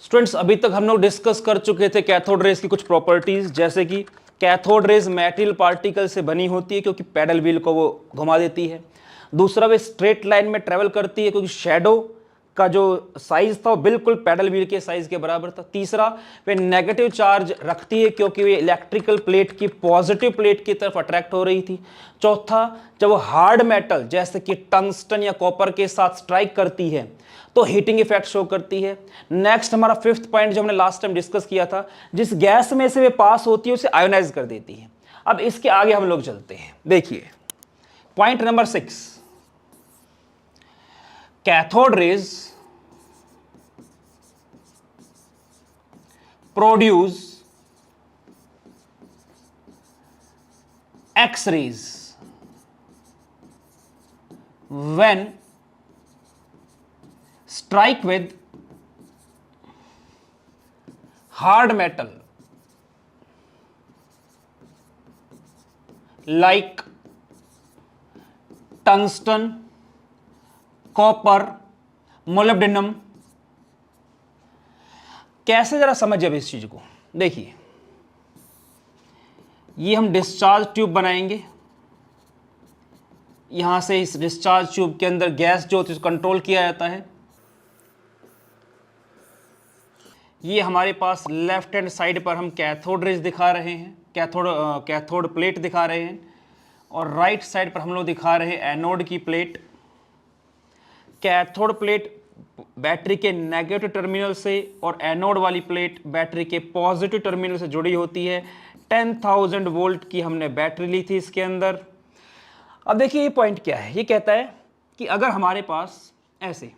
Students, अभी तक हम लोग डिस्कस कर चुके थे कैथोड रेज की कुछ प्रॉपर्टीज, जैसे कि कैथोड रेज मेटेरियल पार्टिकल से बनी होती है क्योंकि पैडल व्हील को वो घुमा देती है। दूसरा, वे स्ट्रेट लाइन में ट्रेवल करती है क्योंकि शेडो का जो साइज था वो बिल्कुल पैडल व्हील के साइज के बराबर था। तीसरा, वे नेगेटिव चार्ज रखती है क्योंकि वे इलेक्ट्रिकल प्लेट की पॉजिटिव प्लेट की तरफ अट्रैक्ट हो रही थी। चौथा, जब वो हार्ड मेटल जैसे कि टंगस्टन या कॉपर के साथ स्ट्राइक करती है तो हीटिंग इफेक्ट शो करती है। नेक्स्ट, हमारा फिफ्थ पॉइंट जो हमने लास्ट टाइम डिस्कस किया था, जिस गैस में से वे पास होती है उसे आयोनाइज कर देती है। अब इसके आगे हम लोग चलते हैं। देखिए point number 6, cathode rays produce X rays when strike with hard metal like tungsten, copper, molybdenum। कैसे, जरा समझिए अब इस चीज को। देखिए, ये हम डिस्चार्ज ट्यूब बनाएंगे। यहां से इस डिस्चार्ज ट्यूब के अंदर गैस जो होती है कंट्रोल किया जाता है। ये हमारे पास लेफ्ट हैंड साइड पर हम कैथोड रेज दिखा रहे हैं, कैथोड प्लेट दिखा रहे हैं, और राइट साइड पर हम लोग दिखा रहे हैं एनोड की प्लेट। कैथोड प्लेट बैटरी के नेगेटिव टर्मिनल से और एनोड वाली प्लेट बैटरी के पॉजिटिव टर्मिनल से जुड़ी होती है। 10,000 वोल्ट की हमने बैटरी ली थी इसके अंदर। अब देखिए ये पॉइंट क्या है, ये कहता है कि अगर हमारे पास ऐसे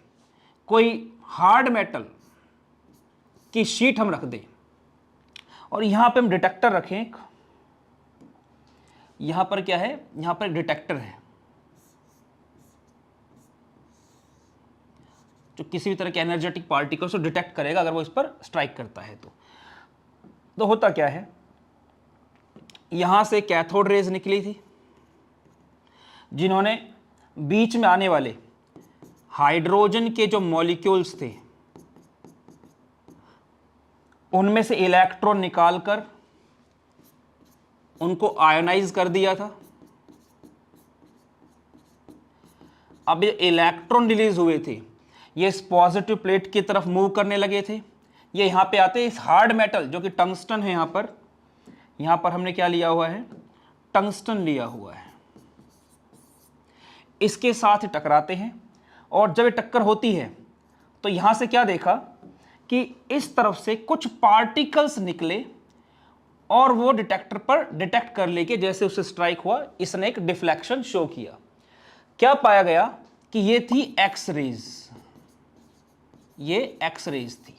कोई हार्ड मेटल की शीट हम रख दें और यहां पे हम डिटेक्टर रखें एक, यहां पर क्या है, यहां पर एक डिटेक्टर है जो किसी भी तरह के एनर्जेटिक पार्टिकल्स को डिटेक्ट करेगा अगर वो इस पर स्ट्राइक करता है। तो होता क्या है, यहां से कैथोड रेज निकली थी जिन्होंने बीच में आने वाले हाइड्रोजन के जो मॉलिक्यूल्स थे उनमें से इलेक्ट्रॉन निकालकर उनको आयोनाइज कर दिया था। अब ये इलेक्ट्रॉन रिलीज हुए थे, ये इस पॉजिटिव प्लेट की तरफ मूव करने लगे थे। ये यहां पे आते, इस हार्ड मेटल जो कि टंगस्टन है, यहां पर हमने क्या लिया हुआ है, टंगस्टन लिया हुआ है, इसके साथ ही टकराते हैं। और जब ये टक्कर होती है तो यहां से क्या देखा कि इस तरफ से कुछ पार्टिकल्स निकले और वो डिटेक्टर पर डिटेक्ट कर लेके जैसे उसे स्ट्राइक हुआ, इसने एक डिफ्लेक्शन शो किया। क्या पाया गया कि ये थी एक्स रेज, ये एक्स रेज थी।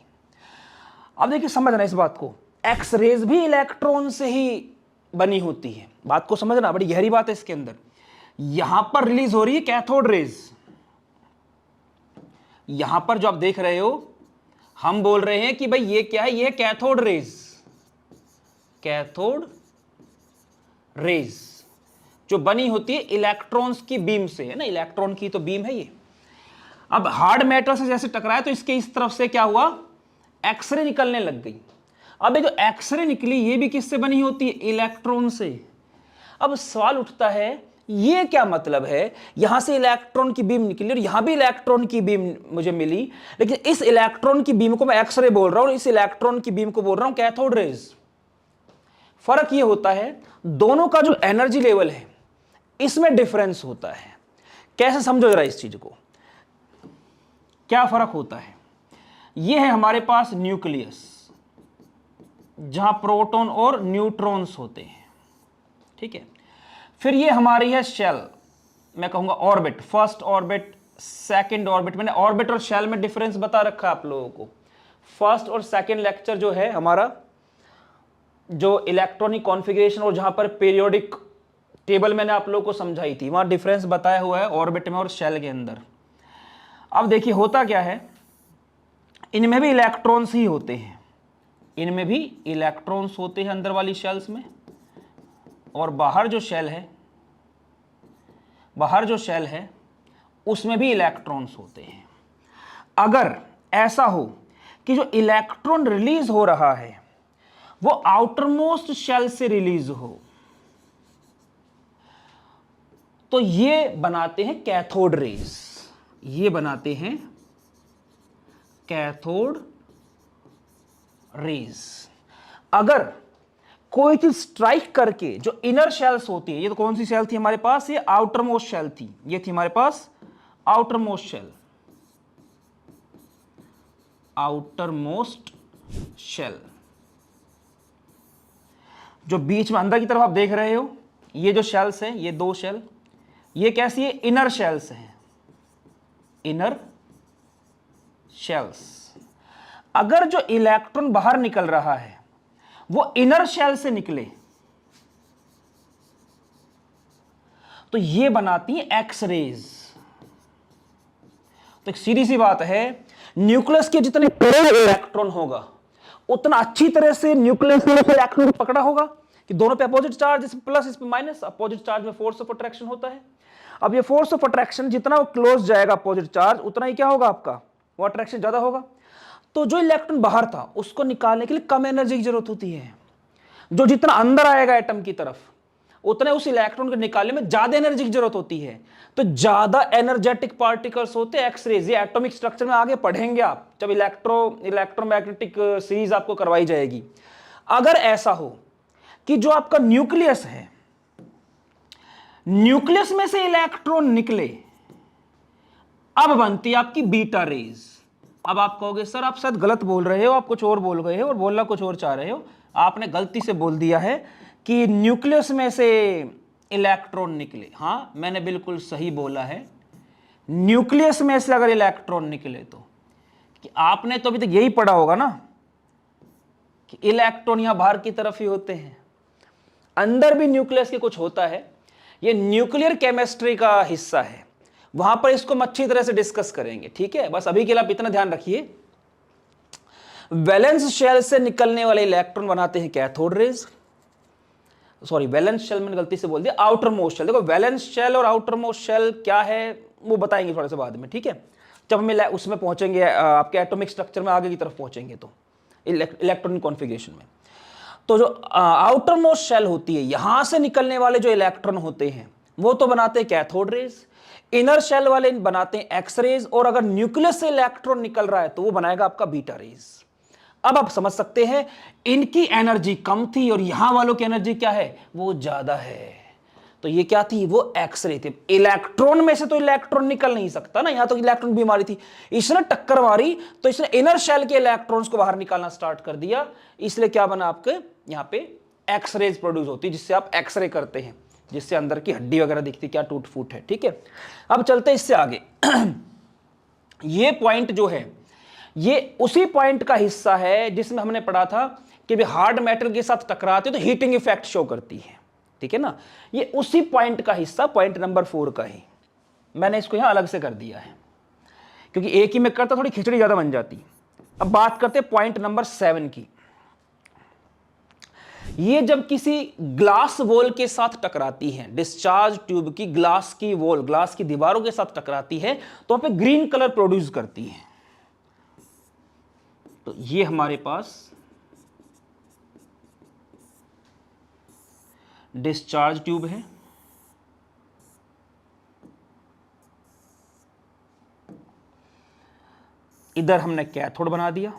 अब देखिए समझना इस बात को, एक्स रेज भी इलेक्ट्रॉन से ही बनी होती है। बात को समझना, बड़ी गहरी बात है इसके अंदर। यहां पर रिलीज हो रही है कैथोड रेज, यहां पर जो आप देख रहे हो हम बोल रहे हैं कि भाई ये क्या है, ये कैथोड रेज, कैथोड रेज जो बनी होती है इलेक्ट्रॉन्स की बीम से, है ना, इलेक्ट्रॉन की तो बीम है ये। अब हार्ड मेटल से जैसे टकराया तो इसके इस तरफ से क्या हुआ, एक्सरे निकलने लग गई। अब ये जो एक्सरे निकली ये भी किससे बनी होती है, इलेक्ट्रॉन से। अब सवाल उठता है ये क्या मतलब है, यहां से इलेक्ट्रॉन की बीम निकली और यहां भी इलेक्ट्रॉन की बीम मुझे मिली, लेकिन इस इलेक्ट्रॉन की बीम को मैं एक्सरे बोल रहा हूं, इस इलेक्ट्रॉन की बीम को बोल रहा हूं कैथोड रेज। फर्क ये होता है दोनों का जो एनर्जी लेवल है इसमें डिफरेंस होता है। कैसे समझो जरा इस चीज को, क्या फर्क होता है। यह है हमारे पास न्यूक्लियस जहां प्रोटॉन और न्यूट्रॉन्स होते हैं, ठीक है। फिर ये हमारी है शेल, मैं कहूंगा orbit, first orbit, second orbit. मैंने ऑर्बिट और शेल में डिफरेंस बता रखा है आप लोगों को। फर्स्ट और सेकंड लेक्चर जो है हमारा, जो इलेक्ट्रॉनिक कॉन्फ़िगरेशन और जहां पर पीरियोडिक टेबल मैंने आप लोगों को समझाई थी, वहां डिफरेंस बताया हुआ है ऑर्बिट में और शेल के अंदर। अब देखिए होता क्या है, इनमें भी इलेक्ट्रॉन्स ही होते हैं, इनमें भी इलेक्ट्रॉन्स होते हैं अंदर वाली शेल्स में, और बाहर जो शेल है, बाहर जो शेल है उसमें भी इलेक्ट्रॉन्स होते हैं। अगर ऐसा हो कि जो इलेक्ट्रॉन रिलीज हो रहा है वो आउटरमोस्ट शेल से रिलीज हो, तो ये बनाते हैं कैथोड रेज, ये बनाते हैं कैथोड रेज। अगर कोई चीज स्ट्राइक करके जो इनर शेल्स होती है, ये तो कौन सी शेल थी हमारे पास, ये आउटरमोस्ट शेल थी, ये थी हमारे पास आउटरमोस्ट शेल, आउटरमोस्ट शेल। जो बीच में अंदर की तरफ आप देख रहे हो, ये जो शेल्स हैं, ये दो शेल, ये कैसी है, इनर शेल्स हैं, इनर शेल्स। अगर जो इलेक्ट्रॉन बाहर निकल रहा है वो इनर शेल से निकले तो ये बनाती है एक्स रेज। तो एक सीधी सी बात है, न्यूक्लियस के जितने बड़े इलेक्ट्रॉन होगा उतना अच्छी तरह से न्यूक्लियस में इलेक्ट्रॉन को पकड़ा होगा कि दोनों पे अपोजिट चार्ज, इस पे प्लस इस पे माइनस, अपोजिट चार्ज में फोर्स ऑफ अट्रैक्शन होता है। अब ये फोर्स ऑफ अट्रैक्शन जितना वो क्लोज जाएगा अपोजिट चार्ज, उतना ही क्या होगा आपका, वो अट्रैक्शन ज्यादा होगा। तो जो इलेक्ट्रॉन बाहर था उसको निकालने के लिए कम एनर्जी की जरूरत होती है, जो जितना अंदर आएगा एटम की तरफ उतने उस इलेक्ट्रॉन को निकालने में ज्यादा एनर्जी की जरूरत होती है। तो ज्यादा एनर्जेटिक पार्टिकल्स होते हैं एक्सरेज। ये एटॉमिक स्ट्रक्चर में आगे पढ़ेंगे आप जब इलेक्ट्रोमैग्नेटिक सीरीज आपको करवाई जाएगी। अगर ऐसा हो कि जो आपका न्यूक्लियस है, न्यूक्लियस में से इलेक्ट्रॉन निकले, अब बनती है आपकी बीटा रेज। अब आप कहोगे सर आप शायद गलत बोल रहे हो, आप कुछ और बोल गए हो और बोलना कुछ और चाह रहे हो। आपने गलती से बोल दिया है कि न्यूक्लियस में से इलेक्ट्रॉन निकले। हाँ, मैंने बिल्कुल सही बोला है, न्यूक्लियस में से अगर इलेक्ट्रॉन निकले तो, कि आपने तो अभी तक यही पढ़ा होगा ना कि इलेक्ट्रॉन यहां बाहर की तरफ ही होते हैं, अंदर भी न्यूक्लियस के कुछ होता है। ये न्यूक्लियर केमिस्ट्री का हिस्सा है, वहां पर इसको हम अच्छी तरह से डिस्कस करेंगे, ठीक है। बस अभी के लिए आप इतना ध्यान रखिए, वैलेंस शेल से निकलने वाले इलेक्ट्रॉन बनाते हैं cathode rays. Sorry, valence shell मैंने गलती से बोल दिया, आउटर मोस्ट शेल। देखो वैलेंस शेल और आउटर मोस्ट शेल क्या है वो बताएंगे थोड़ा सा बाद में, ठीक है, जब हम उसमें पहुंचेंगे आपके एटॉमिक स्ट्रक्चर में आगे की तरफ पहुंचेंगे तो इलेक्ट्रॉनिक कॉन्फ़िगरेशन में। तो जो आउटर मोस्ट शेल होती है, यहां से निकलने वाले जो इलेक्ट्रॉन होते हैं वो तो बनाते हैं कैथोड रेज, इनर शेल वाले बनाते हैं एक्स रेज, और अगर न्यूक्लियस से इलेक्ट्रॉन निकल रहा है तो वो बनाएगा आपका बीटा रेज। अब आप समझ सकते हैं इनकी एनर्जी कम थी और यहां वालों की एनर्जी क्या है, वो ज्यादा है। तो ये क्या थी, वो एक्स रे थी। इलेक्ट्रॉन में से तो इलेक्ट्रॉन निकल नहीं सकता ना, यहां तो इलेक्ट्रॉन बीमारी थी, इसने टक्कर मारी तो इसने इनर शेल के इलेक्ट्रॉन्स को बाहर निकालना स्टार्ट कर दिया, इसलिए क्या बना आपके यहां पे एक्स रेज प्रोड्यूस होती है, जिससे आप एक्सरे करते हैं, जिससे अंदर की हड्डी वगैरह दिखती, क्या टूट फूट है, ठीक है। अब चलते इससे आगे। ये पॉइंट जो है ये उसी पॉइंट का हिस्सा है जिसमें हमने पढ़ा था कि हार्ड मेटल के साथ टकराते तो हीटिंग इफेक्ट शो करती है, ठीक है ना। ये उसी पॉइंट का हिस्सा, पॉइंट नंबर 4 का ही मैंने इसको यहां अलग से कर दिया है, क्योंकि एक ही में करता थोड़ी खिचड़ी ज्यादा बन जाती। अब बात करते हैं पॉइंट नंबर 7 की। ये जब किसी ग्लास वॉल के साथ टकराती है, डिस्चार्ज ट्यूब की ग्लास की वॉल, ग्लास की दीवारों के साथ टकराती है तो वहां पे ग्रीन कलर प्रोड्यूस करती है। तो ये हमारे पास डिस्चार्ज ट्यूब है, इधर हमने कैथोड बना दिया,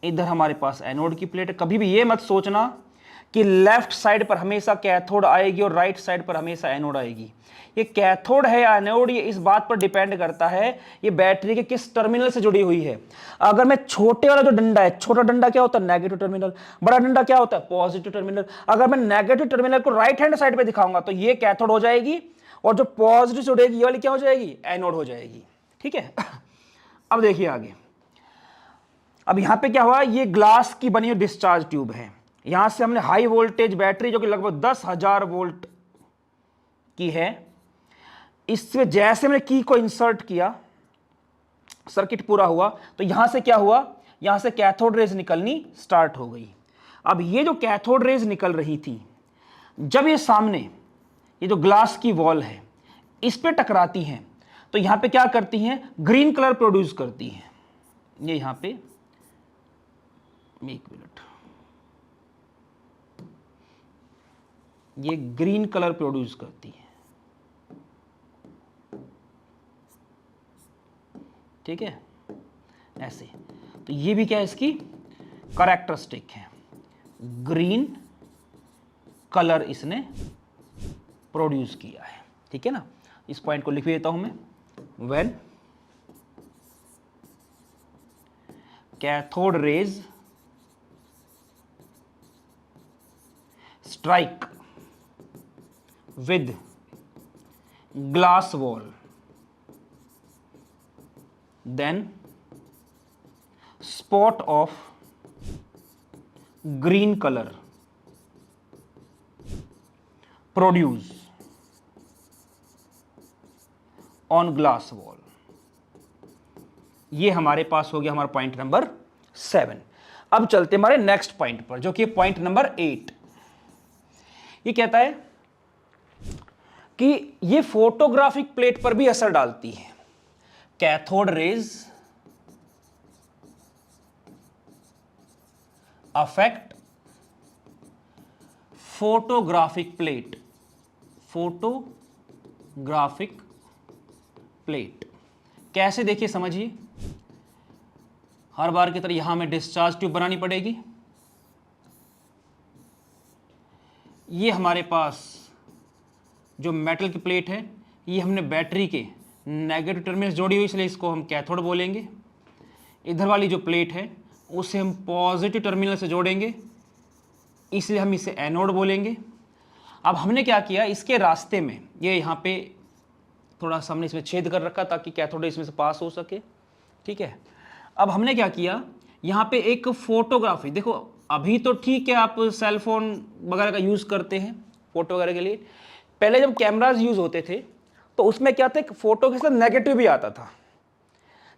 इधर हमारे पास एनोड की प्लेट है। कभी भी ये मत सोचना कि लेफ्ट साइड पर हमेशा कैथोड आएगी और राइट साइड पर हमेशा एनोड आएगी। ये कैथोड है या एनोड, ये इस बात पर डिपेंड करता है ये बैटरी के किस टर्मिनल से जुड़ी हुई है। अगर मैं छोटे वाला जो डंडा है, छोटा डंडा क्या होता है, नेगेटिव टर्मिनल, बड़ा डंडा क्या होता है, पॉजिटिव टर्मिनल। अगर मैं नेगेटिव टर्मिनल को राइट हैंड साइड पे दिखाऊंगा तो ये कैथोड हो जाएगी, और जो पॉजिटिव से जुड़ेगी ये वाली क्या हो जाएगी, एनोड हो जाएगी, ठीक है। अब देखिए आगे, अब यहां पे क्या हुआ, ये ग्लास की बनी हुई डिस्चार्ज ट्यूब है, यहां से हमने हाई वोल्टेज बैटरी जो कि लगभग 10,000 वोल्ट की है, इसमें जैसे मैंने की को इंसर्ट किया, सर्किट पूरा हुआ, तो यहां से क्या हुआ, यहां से कैथोड रेज निकलनी स्टार्ट हो गई। अब ये जो कैथोड रेज निकल रही थी, जब ये सामने ये जो ग्लास की वॉल है इस पे टकराती हैं तो यहां पे क्या करती हैं, ग्रीन कलर प्रोड्यूस करती हैं। ये यहां पे, एक मिनट, ये ग्रीन कलर प्रोड्यूस करती है, ठीक है, ऐसे। तो ये भी क्या है, इसकी कैरेक्टरिस्टिक है, ग्रीन कलर इसने प्रोड्यूस किया है, ठीक है ना। इस पॉइंट को लिख देता हूं मैं, when cathode rays strike with glass wall, then spot of green color produce on glass wall। ये हमारे पास हो गया हमारा पॉइंट नंबर 7। अब चलते हमारे नेक्स्ट पॉइंट पर, जो कि पॉइंट नंबर 8। ये कहता है कि ये फोटोग्राफिक प्लेट पर भी असर डालती है। Cathode rays affect photographic plate, photographic plate कैसे, देखिए समझिए। हर बार की तरह यहां में डिस्चार्ज ट्यूब बनानी पड़ेगी। ये हमारे पास जो मेटल की प्लेट है, ये हमने बैटरी के नेगेटिव टर्मिनल जोड़ी हुई, इसलिए इसको हम कैथोड बोलेंगे। इधर वाली जो प्लेट है उसे हम पॉजिटिव टर्मिनल से जोड़ेंगे, इसलिए हम इसे एनोड बोलेंगे। अब हमने क्या किया, इसके रास्ते में ये यहाँ पे थोड़ा सा हमने इसमें छेद कर रखा ताकि कैथोड इसमें से पास हो सके, ठीक है। अब हमने क्या किया, यहाँ पे एक फोटोग्राफी, देखो अभी तो ठीक है आप सेल फोन वगैरह का यूज़ करते हैं फोटो वगैरह के लिए। पहले जब कैमराज यूज़ होते थे तो उसमें क्या था, फोटो के साथ नेगेटिव भी आता था।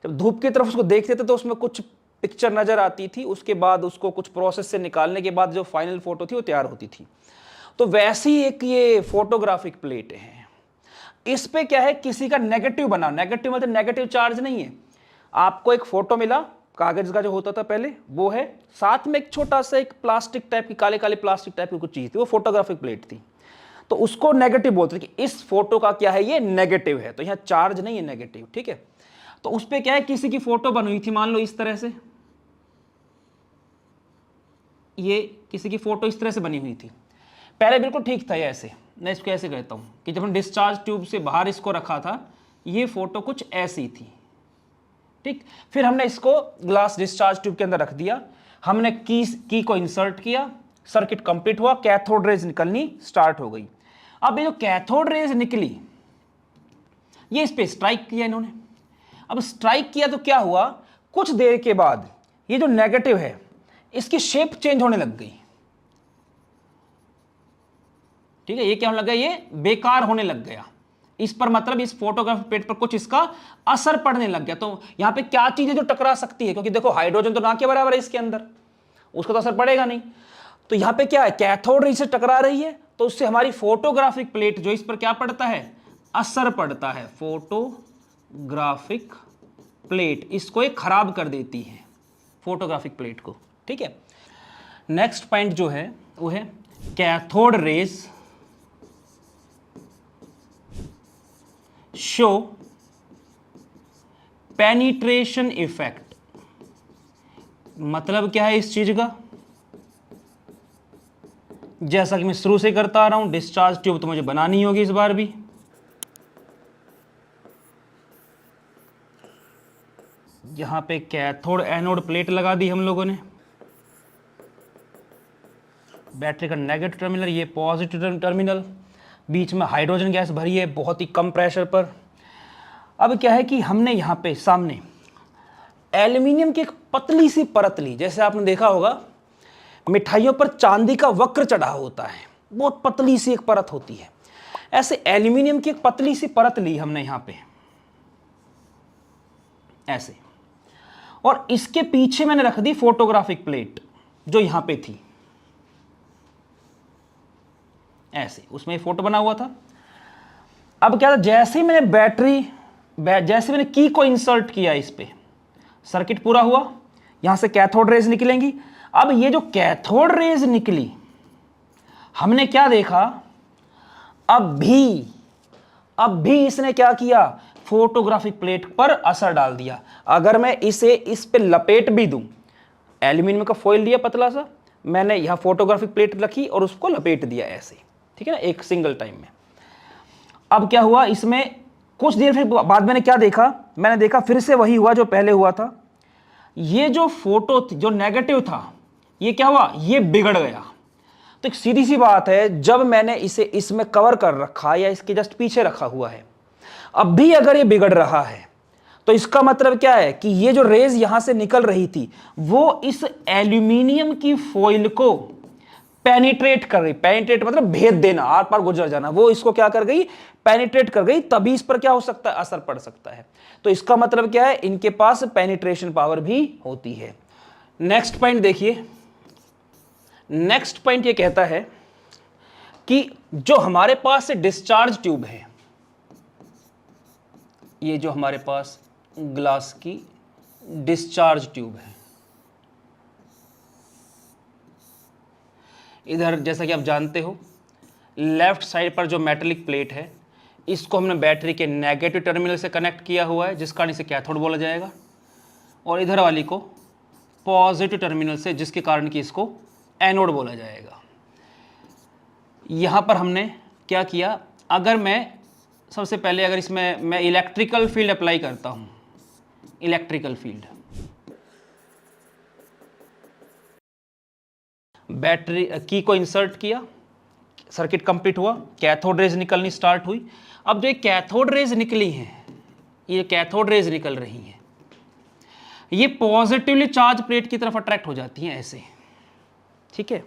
जब धूप की तरफ उसको देखते थे तो उसमें कुछ पिक्चर नज़र आती थी, उसके बाद उसको कुछ प्रोसेस से निकालने के बाद जो फाइनल फोटो थी वो तैयार होती थी। तो वैसी एक ये फोटोग्राफिक प्लेट है। इस पे क्या है, किसी का नेगेटिव बना, नेगेटिव मतलब नेगेटिव चार्ज नहीं है। आपको एक फोटो मिला कागज का जो होता था पहले, वो है, साथ में एक छोटा सा एक प्लास्टिक टाइप की, काले काले प्लास्टिक टाइप की कुछ चीज़ थी, वो फोटोग्राफिक प्लेट थी। तो उसको नेगेटिव बोलते थे कि इस फोटो का क्या है, ये नेगेटिव है, तो यहाँ चार्ज नहीं है, नेगेटिव, ठीक है। तो उस पर क्या है, किसी की फोटो बनी हुई थी, मान लो इस तरह से, ये किसी की फोटो इस तरह से बनी हुई थी। पहले बिल्कुल ठीक था ये ऐसे, मैं इसको ऐसे कहता हूँ कि जब हम डिस्चार्ज ट्यूब से बाहर इसको रखा था, ये फोटो कुछ ऐसी थी, ठीक। फिर हमने इसको ग्लास डिस्चार्ज ट्यूब के अंदर रख दिया, हमने की को इंसर्ट किया, सर्किट कंप्लीट हुआ, कैथोड रेज निकलनी स्टार्ट हो गई। अब ये जो कैथोड रेज निकली, ये इस पे स्ट्राइक किया इन्होंने। अब स्ट्राइक किया तो क्या हुआ, कुछ देर के बाद ये जो नेगेटिव है इसकी शेप चेंज होने लग गई, ठीक है। ये क्या होने लग गया, ये बेकार होने लग गया। इस पर मतलब इस फोटोग्राफिक प्लेट पर कुछ इसका असर पड़ने लग गया। तो यहां पे क्या चीज है जो टकरा सकती है, क्योंकि देखो हाइड्रोजन तो ना के बराबर है इसके अंदर, उसको तो असर पड़ेगा नहीं। तो यहां पे क्या है, कैथोड रेज से टकरा रही है, तो उससे हमारी फोटोग्राफिक प्लेट जो, इस पर क्या पड़ता है, असर पड़ता है। फोटोग्राफिक प्लेट इसको एक खराब कर देती है, फोटोग्राफिक प्लेट को, ठीक है। नेक्स्ट पॉइंट जो है वो है cathode rays show penetration effect. मतलब क्या है इस चीज का, जैसा कि मैं शुरू से करता आ रहा हूं, डिस्चार्ज ट्यूब तो मुझे बनानी होगी इस बार भी। यहां पे कैथोड एनोड प्लेट लगा दी हम लोगों ने, बैटरी का नेगेटिव टर्मिनल, ये पॉजिटिव टर्मिनल, बीच में हाइड्रोजन गैस भरी है बहुत ही कम प्रेशर पर। अब क्या है कि हमने यहां पे सामने एल्युमिनियम की एक पतली सी परत ली, जैसे आपने देखा होगा मिठाइयों पर चांदी का वक्र चढ़ा होता है, बहुत पतली सी एक परत होती है, ऐसे एल्युमिनियम की एक पतली सी परत ली हमने यहां पे ऐसे, और इसके पीछे मैंने रख दी फोटोग्राफिक प्लेट जो यहां पे थी ऐसे, उसमें फोटो बना हुआ था। अब क्या था, जैसे ही मैंने बैटरी जैसे मैंने की को इंसर्ट किया इस पे, सर्किट पूरा हुआ, यहां से कैथोड रेज निकलेंगी। अब ये जो कैथोड रेज निकली, हमने क्या देखा, अब भी इसने क्या किया, फोटोग्राफिक प्लेट पर असर डाल दिया। अगर मैं इसे इस पे लपेट भी दूं, एल्यूमिनियम का फॉइल लिया पतला सा, मैंने यहां फोटोग्राफिक प्लेट रखी और उसको लपेट दिया ऐसे, ठीक है ना, एक सिंगल टाइम में। अब क्या हुआ, इसमें कुछ देर फिर बाद मैंने क्या देखा, मैंने देखा फिर से वही हुआ जो पहले हुआ था। ये जो फोटो जो नेगेटिव था, ये क्या हुआ, ये बिगड़ गया। तो एक सीधी सी बात है, जब मैंने इसे इसमें कवर कर रखा या इसके जस्ट पीछे रखा हुआ है, अब भी अगर ये बिगड़ रहा है, तो इसका मतलब क्या है कि ये जो रेज यहां से निकल रही थी, वो इस एल्यूमिनियम की फॉइल को पेनिट्रेट कर गई। पेनिट्रेट मतलब भेद देना, आर पार गुजर जाना, वो इसको क्या कर गई, पेनिट्रेट कर गई, तभी इस पर क्या हो सकता है, असर पड़ सकता है। तो इसका मतलब क्या है, इनके पास पेनिट्रेशन पावर भी होती है। नेक्स्ट पॉइंट देखिए, नेक्स्ट पॉइंट ये कहता है कि जो हमारे पास डिस्चार्ज ट्यूब है, ये जो हमारे पास ग्लास की डिस्चार्ज ट्यूब है, इधर जैसा कि आप जानते हो लेफ्ट साइड पर जो मेटेलिक प्लेट है, इसको हमने बैटरी के नेगेटिव टर्मिनल से कनेक्ट किया हुआ है, जिस कारण इसे कैथोड बोला जाएगा, और इधर वाली को पॉजिटिव टर्मिनल से, जिसके कारण कि इसको एनोड बोला जाएगा। यहाँ पर हमने क्या किया, अगर मैं सबसे पहले अगर इसमें मैं इलेक्ट्रिकल फील्ड अप्लाई करता हूँ, इलेक्ट्रिकल फील्ड, बैटरी की को इंसर्ट किया, सर्किट कंप्लीट हुआ, कैथोड रेज निकलनी स्टार्ट हुई। अब जो ये कैथोड रेज निकली हैं, ये कैथोड रेज निकल रही हैं, ये पॉजिटिवली चार्ज प्लेट की तरफ अट्रैक्ट हो जाती हैं ऐसे, ठीक है,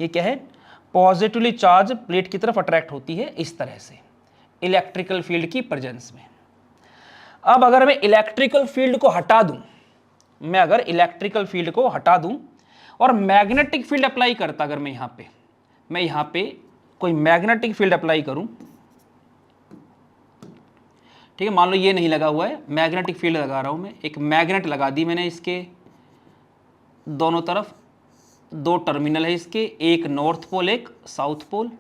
ये क्या है, पॉजिटिवली चार्ज प्लेट की तरफ अट्रैक्ट होती है इस तरह से इलेक्ट्रिकल फील्ड की प्रेजेंस में। अब अगर मैं इलेक्ट्रिकल फील्ड को हटा दूं, मैं अगर इलेक्ट्रिकल फील्ड को हटा दूं और मैग्नेटिक फील्ड अप्लाई करता, अगर मैं यहां पे कोई मैग्नेटिक फील्ड अप्लाई करूं, ठीक है, मान लो ये नहीं लगा हुआ है, मैग्नेटिक फील्ड लगा रहा हूं मैं, एक मैग्नेट लगा दी मैंने, इसके दोनों तरफ दो टर्मिनल है इसके, एक नॉर्थ पोल एक साउथ पोल,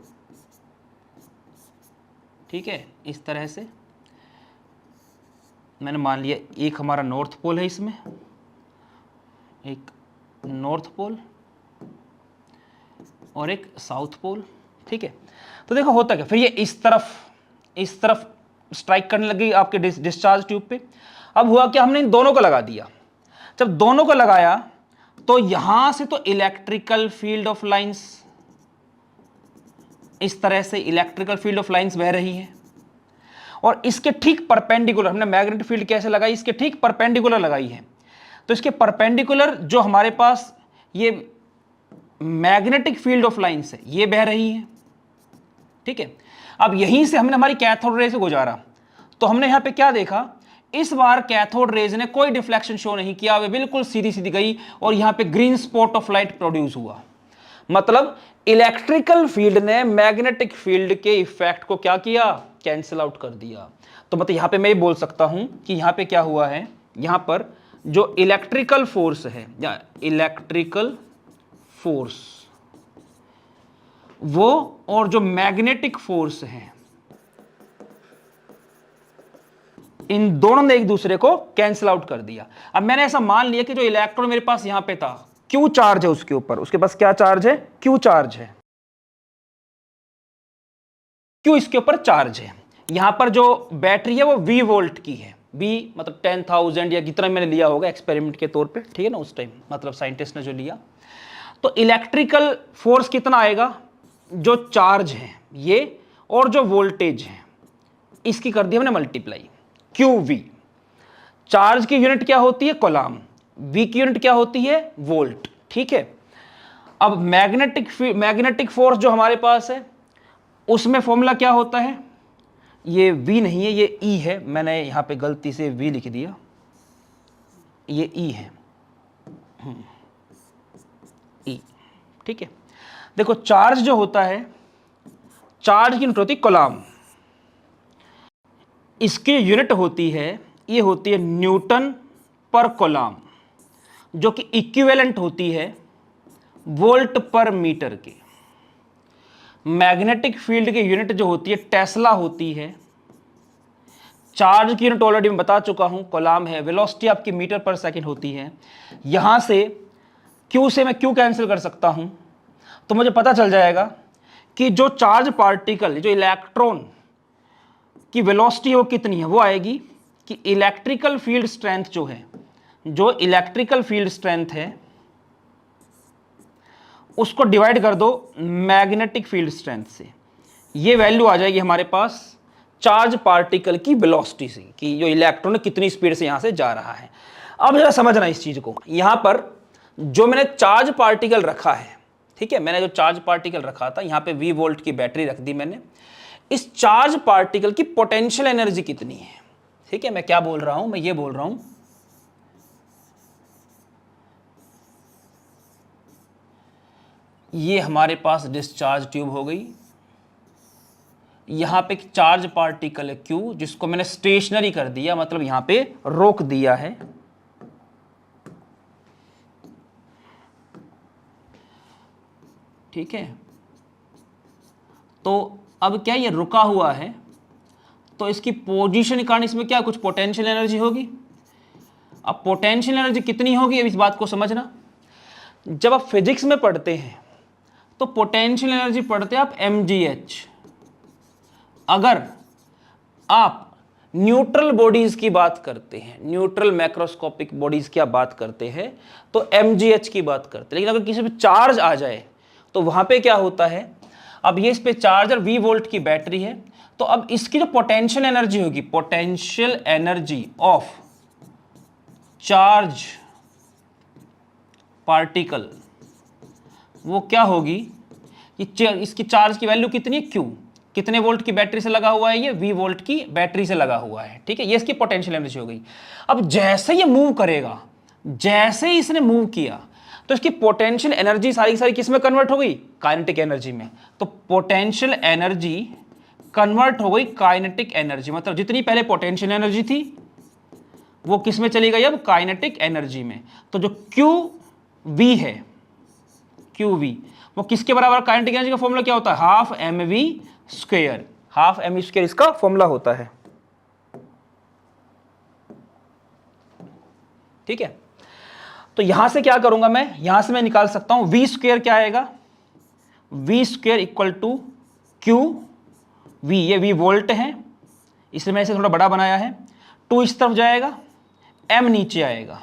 ठीक है, इस तरह से मैंने मान लिया एक हमारा नॉर्थ पोल है, इसमें एक नॉर्थ पोल और एक साउथ पोल, ठीक है। तो देखो होता क्या, फिर ये इस तरफ स्ट्राइक करने लगी आपके डिस्चार्ज ट्यूब पे। अब हुआ क्या, हमने इन दोनों को लगा दिया। जब दोनों को लगाया तो यहां से तो इलेक्ट्रिकल फील्ड ऑफ लाइंस, इस तरह से इलेक्ट्रिकल फील्ड ऑफ लाइंस बह रही है, और इसके ठीक परपेंडिकुलर हमने मैग्नेटिक फील्ड कैसे लगाई, इसके ठीक परपेंडिकुलर लगाई है। तो इसके परपेंडिकुलर जो हमारे पास ये मैग्नेटिक फील्ड ऑफ लाइंस है, ये बह रही है, ठीक है। अब यहीं से हमने हमारी कैथोड रे से गुजारा, तो हमने यहां पे क्या देखा, इस बार कैथोड रेज ने कोई डिफ्लेक्शन शो नहीं किया, वे बिल्कुल सीधी सीधी गई और यहां पे green spot of light produce हुआ। मतलब इलेक्ट्रिकल फील्ड ने मैग्नेटिक फील्ड के इफेक्ट को क्या किया, कैंसिल आउट कर दिया। तो मतलब यहां पे मैं ये बोल सकता हूं कि यहां पे क्या हुआ है, यहां पर जो इलेक्ट्रिकल फोर्स है या इलेक्ट्रिकल फोर्स वो और जो मैग्नेटिक फोर्स है, इन दोनों ने एक दूसरे को कैंसिल आउट कर दिया। अब मैंने ऐसा मान लिया कि जो इलेक्ट्रॉन मेरे पास यहां पे था, क्यू चार्ज है उसके ऊपर, उसके पास क्या चार्ज है, क्यू चार्ज है, क्यू इसके ऊपर चार्ज है। यहां पर जो बैटरी है वो V वोल्ट की है, V मतलब 10,000 या कितना मैंने लिया होगा एक्सपेरिमेंट के तौर पे, ठीक है ना, उस टाइम मतलब साइंटिस्ट ने जो लिया। तो इलेक्ट्रिकल फोर्स कितना आएगा, जो चार्ज है ये और जो वोल्टेज है इसकी कर दी हमने मल्टीप्लाई, QV। चार्ज की यूनिट क्या होती है, कोलॉम, V की यूनिट क्या होती है, वोल्ट, ठीक है। अब मैग्नेटिक फोर्स जो हमारे पास है उसमें फॉर्मूला क्या होता है, ये V नहीं है, ये E है, मैंने यहां पे गलती से V लिख दिया, ये E है, E, ठीक है। देखो चार्ज जो होता है, चार्ज की यूनिट होती है कोलॉम, इसकी यूनिट होती है, ये होती है न्यूटन पर कूलम, जो कि इक्विवेलेंट होती है वोल्ट पर मीटर के। मैग्नेटिक फील्ड की यूनिट जो होती है टेस्ला होती है। चार्ज की यूनिट ऑलरेडी मैं बता चुका हूं, कूलम है। वेलोसिटी आपकी मीटर पर सेकंड होती है। यहां से Q से मैं Q कैंसिल कर सकता हूं, तो मुझे पता चल जाएगा कि जो चार्ज पार्टिकल, जो इलेक्ट्रॉन की वेलोसिटी वो कितनी है, वो आएगी कि इलेक्ट्रिकल फील्ड स्ट्रेंथ जो है, जो इलेक्ट्रिकल फील्ड स्ट्रेंथ है उसको डिवाइड कर दो मैग्नेटिक फील्ड स्ट्रेंथ से। ये वैल्यू आ जाएगी हमारे पास चार्ज पार्टिकल की वेलोसिटी से, कि जो इलेक्ट्रॉन कितनी स्पीड से यहां से जा रहा है। अब जरा समझना इस चीज को, यहां पर जो मैंने चार्ज पार्टिकल रखा है, ठीक है, मैंने जो चार्ज पार्टिकल रखा था, यहां पे V वोल्ट की बैटरी रख दी मैंने। इस चार्ज पार्टिकल की पोटेंशियल एनर्जी कितनी है, ठीक है, मैं क्या बोल रहा हूं, मैं ये बोल रहा हूं ये हमारे पास डिस्चार्ज ट्यूब हो गई। यहां पे एक चार्ज पार्टिकल है Q, जिसको मैंने स्टेशनरी कर दिया, मतलब यहां पे रोक दिया है। ठीक है, तो अब क्या ये रुका हुआ है, तो इसकी पोजीशन के कारण इसमें क्या कुछ पोटेंशियल एनर्जी होगी। अब पोटेंशियल एनर्जी कितनी होगी, अब इस बात को समझना। जब आप फिजिक्स में पढ़ते हैं तो पोटेंशियल एनर्जी पढ़ते हैं आप mgh। अगर आप न्यूट्रल बॉडीज की बात करते हैं, न्यूट्रल मैक्रोस्कोपिक बॉडीज की आप बात करते हैं, तो mgh की बात करते हैं। लेकिन अगर किसी पे चार्ज आ जाए तो वहां पे क्या होता है, अब ये इस पे चार्जर V वोल्ट की बैटरी है, तो अब इसकी जो पोटेंशियल एनर्जी होगी, potential energy of charge particle, वो क्या होगी कि इसकी चार्ज की वैल्यू कितनी है, Q, कितने वोल्ट की बैटरी से लगा हुआ है, ये V वोल्ट की बैटरी से लगा हुआ है। ठीक है, ये इसकी पोटेंशियल एनर्जी हो गई। अब जैसे ये मूव करेगा, जैसे ही इसने मूव किया, तो इसकी पोटेंशियल एनर्जी सारी की सारी किस में कन्वर्ट हो गई, काइनेटिक एनर्जी में। तो पोटेंशियल एनर्जी कन्वर्ट हो गई काइनेटिक एनर्जी, मतलब जितनी पहले पोटेंशियल एनर्जी थी वो किस में चली गई, अब काइनेटिक एनर्जी में। तो जो QV है, QV वो किसके बराबर, काइनेटिक एनर्जी का फॉर्मूला क्या होता है, half mv square, half mv square इसका फॉर्मूला होता है। ठीक है, तो यहां से क्या करूंगा मैं, यहां से मैं निकाल सकता हूं V स्क्वायर क्या आएगा, V square equal to QV, ये V वोल्ट है, इसलिए मैं इसे थोड़ा बड़ा बनाया है। 2 इस तरफ जाएगा, M नीचे आएगा।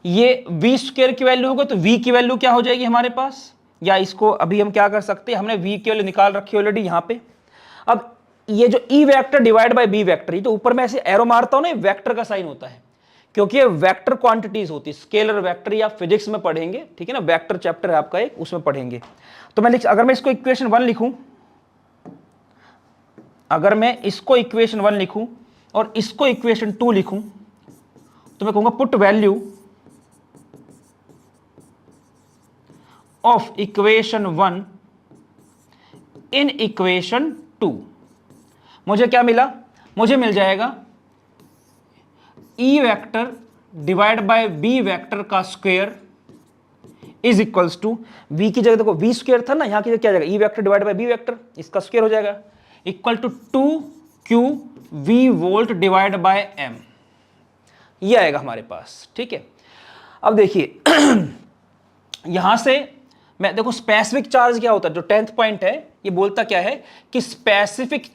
ये V स्क्वायर की वैल्यू होगा, तो V की वैल्यू क्या हो जाएगी हमारे पास, या इसको अभी हम क्या कर सकते हैं, हमने V की वैल्यू निकाल रखी है ऑलरेडी यहां पे। अब ये जो E vector divide by B vector, ये तो ऊपर मैं ऐसे एरो मारता हूं ना, वेक्टर का साइन होता है, क्योंकि ये वेक्टर क्वांटिटीज होती है। स्केलर वेक्टर या फिजिक्स में पढ़ेंगे, ठीक है ना, वेक्टर चैप्टर है आपका एक, उसमें पढ़ेंगे। तो मैं अगर मैं इसको इक्वेशन 1 लिखूं, अगर मैं इसको इक्वेशन 1 लिखूं और इसको इक्वेशन 2 लिखूं, तो मैं कहूंगा put value of equation 1 in equation 2। मुझे क्या मिला, मुझे मिल जाएगा E vector divide by B vector का square is equals to, V की जगह देखो V स्क्वायर था ना, यहां की जगह क्या जाएगा, E vector divide by B vector, इसका स्क्वायर हो जाएगा, equal to 2QV volt divide by M, ये आएगा हमारे पास। ठीक है, अब देखिए यहां से मैं देखो स्पेसिफिक चार्ज क्या होता है, जो 10th पॉइंट है ये बोलता क्या है कि specific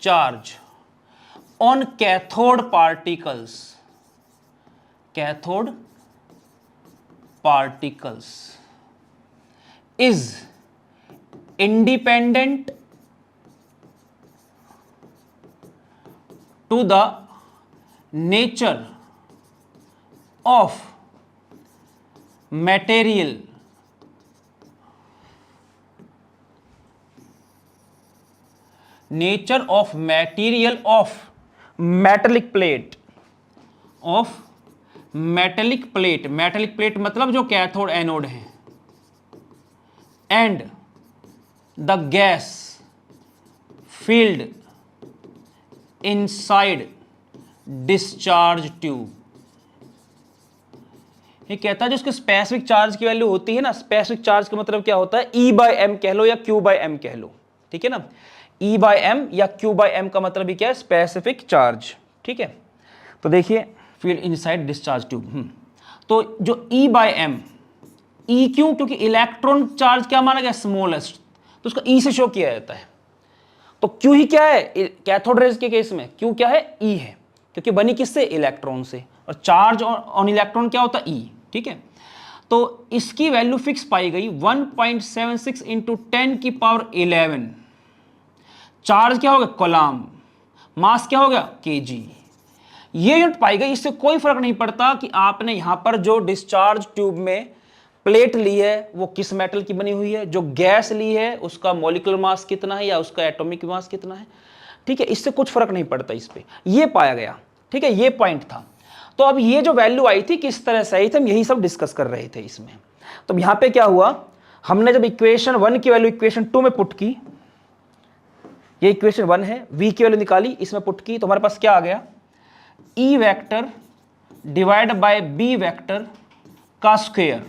charge on cathode particles is independent to the nature of material of metallic plate, metallic plate मतलब जो कैथोड एनोड है, and the gas field inside discharge tube. ये कहता है जो उसके स्पेसिफिक चार्ज की वैल्यू होती है ना, स्पेसिफिक चार्ज का मतलब क्या होता है, E/m कह लो या Q/m कह लो, ठीक है ना। E/m या Q/m का मतलब भी क्या है, स्पेसिफिक चार्ज, ठीक है। तो देखिए फील्ड इनसाइड डिस्चार्ज ट्यूब, तो जो E/m, E क्यों, क्योंकि इलेक्ट्रॉन चार्ज क्या माना गया, स्मॉलेस्ट, तो उसको E से शो किया जाता है। तो Q ही क्या है कैथोड रेज के केस में, Q क्या है, E है, क्योंकि बनी किससे, इलेक्ट्रॉन से, और चार्ज ऑन इलेक्ट्रॉन क्या होता है, E, ठीक है। तो इसकी वैल्यू फिक्स पाई गई 1.76 इंटू 10⁻11। चार्ज क्या हो गया, कोलम्ब, मास क्या हो गया, केजी। ये यूनिट पाई गई। इससे कोई फर्क नहीं पड़ता कि आपने यहां पर जो डिस्चार्ज ट्यूब में प्लेट ली है वो किस मेटल की बनी हुई है, जो गैस ली है उसका मॉलिक्यूलर मास कितना है या उसका एटॉमिक मास कितना है, ठीक है। इससे कुछ फर्क नहीं पड़ता इस पे, ये पाया गया, ठीक है, ये पॉइंट था। तो अब ये जो वैल्यू आई थी किस तरह से आई थी, हम यही सब डिस्कस कर रहे थे इसमें। तो यहां पे क्या हुआ, हमने जब इक्वेशन 1 की वैल्यू इक्वेशन 2 में पुट की, ये इक्वेशन 1 है, v की वैल्यू निकाली, इसमें पुट की, तो हमारे पास क्या आ गया, E vector divide by B vector का स्क्वायर।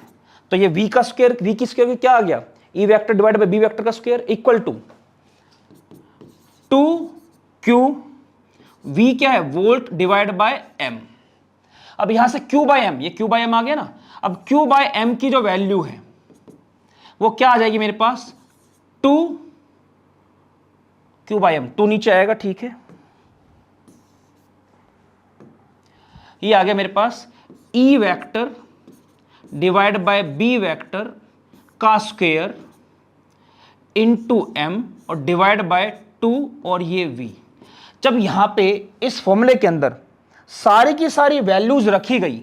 तो ये v का स्क्वायर, v की स्क्वायर क्या आ गया, E vector divide by B vector का square equal to 2q, v क्या है, वोल्ट डिवाइड बाय m। अब यहां से Q/m, ये Q/m आ गया ना। अब Q/m की जो वैल्यू है वो क्या आ जाएगी मेरे पास, 2q/m, 2 नीचे आएगा, ठीक है। ये आ गया मेरे पास E vector divide by B vector का स्क्वायर इनटू m और डिवाइड बाय 2 और ये v। जब यहां पे इस फॉर्मूले के अंदर सारी की सारी वैल्यूज रखी गई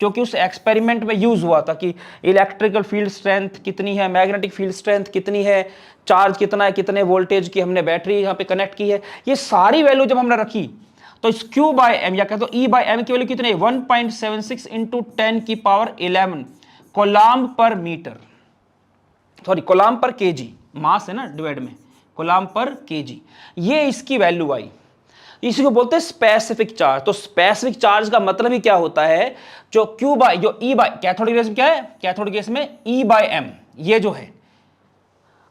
जो कि उस एक्सपेरिमेंट में यूज हुआ था कि इलेक्ट्रिकल फील्ड स्ट्रेंथ कितनी है, मैग्नेटिक फील्ड स्ट्रेंथ कितनी है, चार्ज कितना है, कितने वोल्टेज की हमने बैटरी यहां पे कनेक्ट की है, ये सारी वैल्यू जब हमने रखी तो इस Q/m या कहते हो E/m की वैल्यू कितनी है, 1.76 इंटू 10⁻11 कोलम्ब पर मीटर, सॉरी कोलम्ब पर केजी, मास है ना डिवाइड में, कोलम्ब पर केजी, ये इसकी वैल्यू आई। इसी को बोलते हैं स्पेसिफिक चार्ज। तो स्पेसिफिक चार्ज का मतलब ही क्या होता है, जो कैथोड केस में क्या है, कैथोड केस में E/m ये जो है।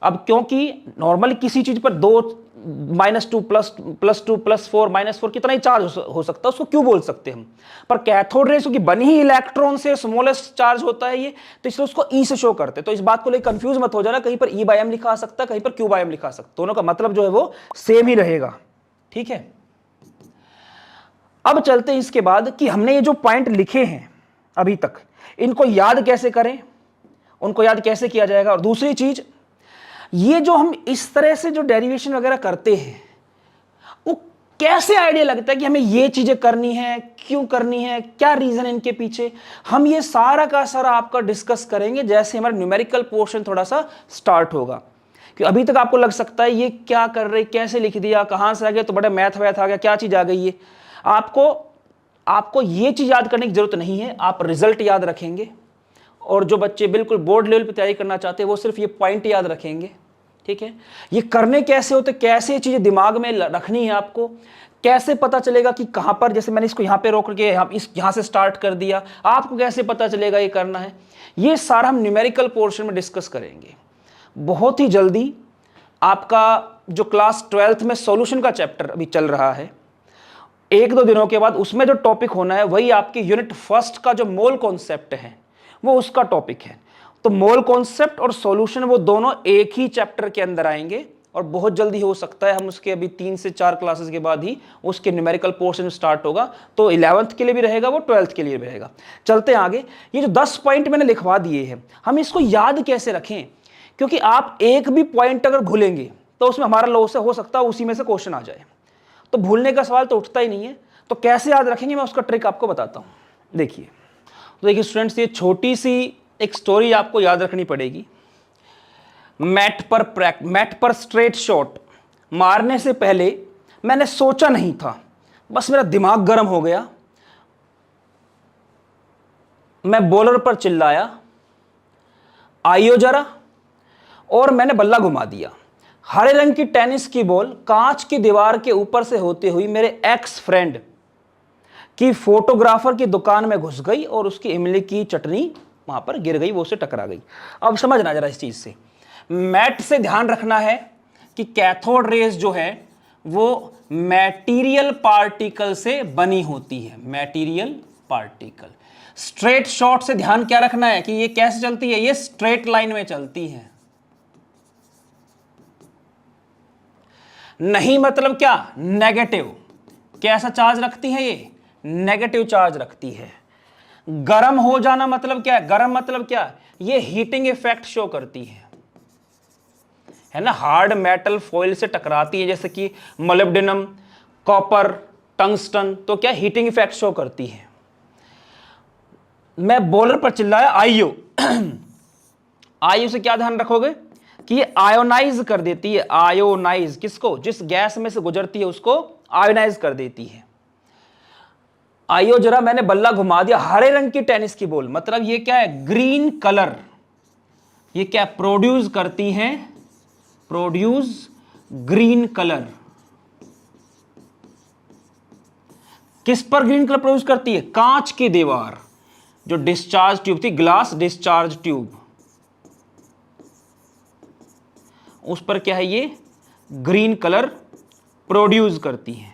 अब क्योंकि नॉर्मली किसी चीज पर 2 -2 +2 +4 -4 कितना ही चार्ज हो सकता है, उसको क्यों बोल सकते हैं हम। पर कैथोड रेज की बनी ही इलेक्ट्रॉन से, स्मॉलेस्ट चार्ज होता है ये, तो इसलिए उसको E से शो करते हैं। तो इस बात को लेकर कंफ्यूज मत हो जाना, कहीं पर E/m लिखा आ सकता है, कहीं पर Q/m लिखा आ सकता है, दोनों का मतलब जो है वो सेम ही रहेगा, ठीक है। अब चलते हैं इसके बाद कि हमने ये जो पॉइंट लिखे हैं अभी तक, इनको याद कैसे करें, उनको याद कैसे किया जाएगा। और दूसरी चीज, ये जो हम इस तरह से जो डेरिवेशन वगैरह करते हैं वो कैसे आइडिया लगता है कि हमें ये चीजें करनी है, क्यों करनी है, क्या रीजन इनके पीछे, हम ये सारा का सारा आपका डिस्कस करेंगे जैसे हमारा न्यूमेरिकल पोर्शन थोड़ा सा स्टार्ट होगा। कि अभी तक आपको लग सकता है ये क्या कर रहे, कैसे लिख दिया, कहां से आ गया, तो बड़ा मैथ वैथ आ गया, क्या चीज आ गई है। आपको ये चीज याद करने की जरूरत नहीं है, आप रिजल्ट याद रखेंगे। और जो बच्चे बिल्कुल बोर्ड लेवल पे तैयारी करना चाहते हैं वो सिर्फ ये पॉइंट याद रखेंगे, ठीक है। ये करने कैसे होते, कैसे ये चीजें दिमाग में रखनी है आपको, कैसे पता चलेगा कि कहां पर, जैसे मैंने इसको यहां पे रोक के यहां से स्टार्ट कर दिया, आपको कैसे पता चलेगा ये करना है, ये सारा हम न्यूमेरिकल पोर्शन में डिस्कस करेंगे बहुत ही जल्दी। आपका जो क्लास 12th में सॉल्यूशन का चैप्टर अभी चल रहा है, 1-2 दिनों के बाद उसमें जो टॉपिक होना है वही आपकी यूनिट फर्स्ट का जो मोल कॉन्सेप्ट है वो उसका टॉपिक है। तो मोल कॉन्सेप्ट और सॉल्यूशन वो दोनों एक ही चैप्टर के अंदर आएंगे और बहुत जल्दी हो सकता है हम उसके अभी 3 से 4 क्लासेस के बाद ही उसके न्यूमेरिकल पोर्शन स्टार्ट होगा। तो 11th के लिए भी रहेगा वो, 12th के लिए भी रहेगा। चलते हैं आगे। ये जो 10 पॉइंट मैंने लिखवा दिए हैं, हम इसको याद कैसे रखें, क्योंकि आप एक भी पॉइंट अगर भूलेंगे तो उसमें हमारा लॉस हो सकता है उसी में से क्वेश्चन आ जाए, तो भूलने का सवाल तो उठता ही नहीं है। तो कैसे याद रखेंगे, मैं उसका ट्रिक आपको बताता हूं। देखिए, तो देखिए स्टूडेंट्स, ये छोटी सी एक स्टोरी आपको याद रखनी पड़ेगी। मैट पर स्ट्रेट शॉट मारने से पहले मैंने सोचा नहीं था, बस मेरा दिमाग गर्म हो गया, मैं बॉलर पर चिल्लाया, आइयो जरा, और मैंने बल्ला घुमा दिया। हरे रंग की टेनिस की बॉल कांच की दीवार के ऊपर से होते हुई मेरे एक्स फ्रेंड की फोटोग्राफर की दुकान में घुस गई और उसकी इमली की चटनी वहां पर गिर गई, वो उसे टकरा गई। अब समझना जरा इस चीज से, मैट से ध्यान रखना है कि कैथोड रेज जो है वो मैटीरियल पार्टिकल से बनी होती है, मैटीरियल पार्टिकल। स्ट्रेट शॉट से ध्यान क्या रखना है कि ये कैसे चलती है, ये स्ट्रेट लाइन में चलती है। नहीं मतलब क्या, नेगेटिव। कैसा चार्ज रखती है ये, नेगेटिव चार्ज रखती है। गर्म हो जाना मतलब क्या है, गर्म मतलब क्या, ये हीटिंग इफेक्ट शो करती है ना। हार्ड मेटल फॉइल से टकराती है जैसे कि मोलिब्डेनम, कॉपर, टंगस्टन, तो क्या हीटिंग इफेक्ट शो करती है। मैं बॉलर पर चिल्लाया आईओ आईओ से क्या ध्यान रखोगे कि ये आयोनाइज कर देती है, आयोनाइज किसको, जिस गैस में से गुजरती है उसको आयोनाइज कर देती है। आइयो जरा मैंने बल्ला घुमा दिया, हरे रंग की टेनिस की बॉल, मतलब ये क्या है, ग्रीन कलर, ये क्या प्रोड्यूस करती हैं, प्रोड्यूस ग्रीन कलर। किस पर ग्रीन कलर प्रोड्यूस करती है, कांच की दीवार, जो डिस्चार्ज ट्यूब थी, ग्लास डिस्चार्ज ट्यूब, उस पर क्या है, ये ग्रीन कलर प्रोड्यूस करती है।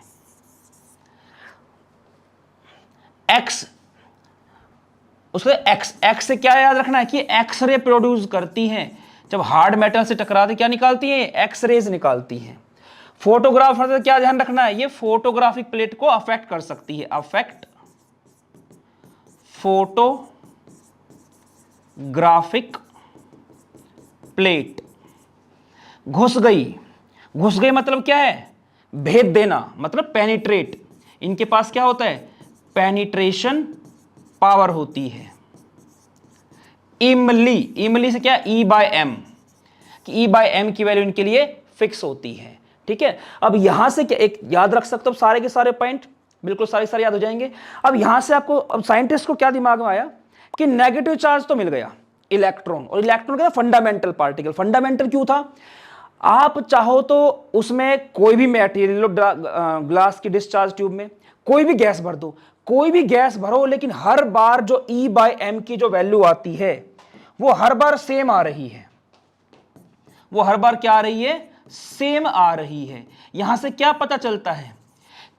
एक्स, उसके एक्स से क्या याद रखना है कि एक्स रे प्रोड्यूस करती हैं, जब हार्ड मेटल से टकराती क्या निकालती है, एक्स रेज निकालती हैं। फोटोग्राफर से क्या ध्यान रखना है, ये फोटोग्राफिक प्लेट को अफेक्ट कर सकती है, अफेक्ट फोटोग्राफिक प्लेट। घुस गई, घुस गई मतलब क्या है, भेद देना, मतलब पेनिट्रेट। इनके पास क्या होता है, पेनिट्रेशन पावर होती है। इमली, इमली से क्या, ई बाय एम, कि ई बाय एम की वैल्यू इनके लिए फिक्स होती है। ठीक है, अब यहां से क्या एक याद रख सकते हो, सारे के सारे पॉइंट बिल्कुल सारे याद हो जाएंगे। अब यहां से आपको, अब साइंटिस्ट को क्या दिमाग में आया कि नेगेटिव चार्ज तो मिल गया, इलेक्ट्रॉन, और इलेक्ट्रॉन का फंडामेंटल पार्टिकल। फंडामेंटल क्यों था, आप चाहो तो उसमें कोई भी मटेरियल, ग्लास की डिस्चार्ज ट्यूब में कोई भी गैस भर दो, कोई भी गैस भरो, लेकिन हर बार जो E बाय एम की जो वैल्यू आती है वो हर बार सेम आ रही है, वो हर बार क्या आ रही है, सेम आ रही है। यहां से क्या पता चलता है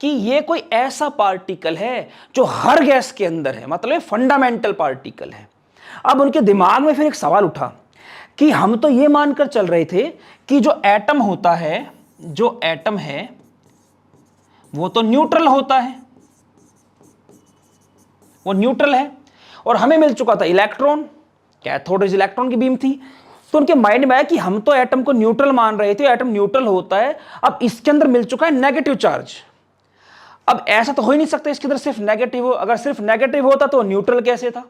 कि ये कोई ऐसा पार्टिकल है जो हर गैस के अंदर है, मतलब फंडामेंटल पार्टिकल है। अब उनके दिमाग में फिर एक सवाल उठा कि हम तो ये मानकर चल रहे थे कि जो एटम होता है, जो एटम है वो तो न्यूट्रल होता है, वो न्यूट्रल है, और हमें मिल चुका था इलेक्ट्रॉन, कैथोड रेज इलेक्ट्रॉन की बीम थी। तो उनके माइंड में आया कि हम तो एटम को न्यूट्रल मान रहे थे, एटम न्यूट्रल होता है, अब इसके अंदर मिल चुका है नेगेटिव चार्ज। अब ऐसा तो हो ही नहीं सकता इसके अंदर सिर्फ नेगेटिव हो, अगर सिर्फ नेगेटिव होता तो न्यूट्रल कैसे था।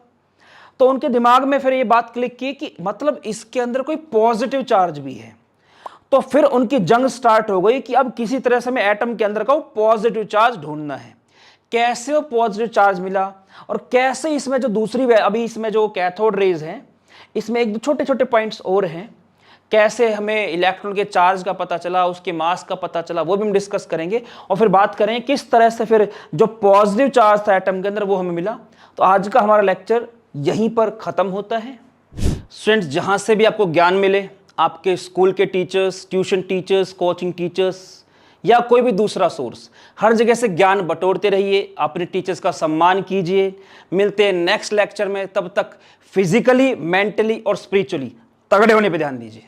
तो उनके दिमाग में फिर ये बात क्लिक की कि मतलब इसके अंदर कोई पॉजिटिव चार्ज भी है। तो फिर उनकी जंग स्टार्ट हो गई कि अब किसी तरह से हमें एटम के अंदर का पॉजिटिव चार्ज ढूंढना है। कैसे वो पॉजिटिव चार्ज मिला, और कैसे इसमें जो दूसरी, अभी इसमें जो कैथोड रेज हैं, इसमें एक दो छोटे छोटे पॉइंट्स और हैं, कैसे हमें इलेक्ट्रॉन के चार्ज का पता चला, उसके मास का पता चला, वो भी हम डिस्कस करेंगे। और फिर बात करेंगे किस तरह से फिर जो पॉजिटिव चार्ज था एटम के अंदर वो हमें मिला। तो आज का हमारा लेक्चर यहीं पर खत्म होता है। स्टूडेंट्स, जहां से भी आपको ज्ञान मिले, आपके स्कूल के teachers, tuition teachers, coaching teachers या कोई भी दूसरा सोर्स, हर जगह से ज्ञान बटोरते रहिए, अपने टीचर्स का सम्मान कीजिए। मिलते हैं नेक्स्ट लेक्चर में, तब तक फिजिकली, मेंटली और स्पिरिचुअली तगड़े होने पे ध्यान दीजिए।